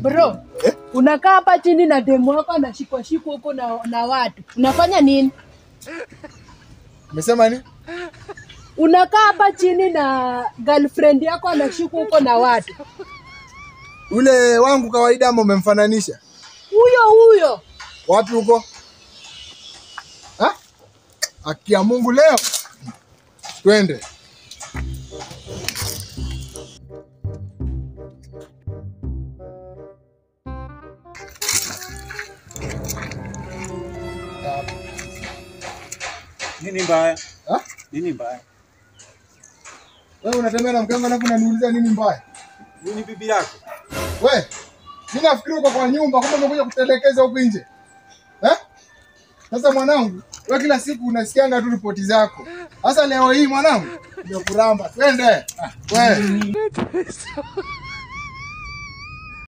Bro, unakaa hapa chini na demu wako anashikwa huko na watu. Unafanya nini? Umesema nini? Unakaa hapa chini na girlfriend yako anashikwa huko na watu. Ule wangu kawaida ama umemfananisha? Huyo. Wapi huko? Haki ya Mungu leo. Twende. Nini mbaya? Nini mbaya? Wewe unatembea na mkango alafu unaniuliza nini mbaya? Nini bibi yako? Wewe, mimi nafikiri uko kwa nyumba kumbe umekuja kutelekeza huko nje. Sasa mwanangu, wewe kila siku unasikianga tu ripoti zako. Sasa leo hii mwanangu, ndio kuramba. Twende. Wewe.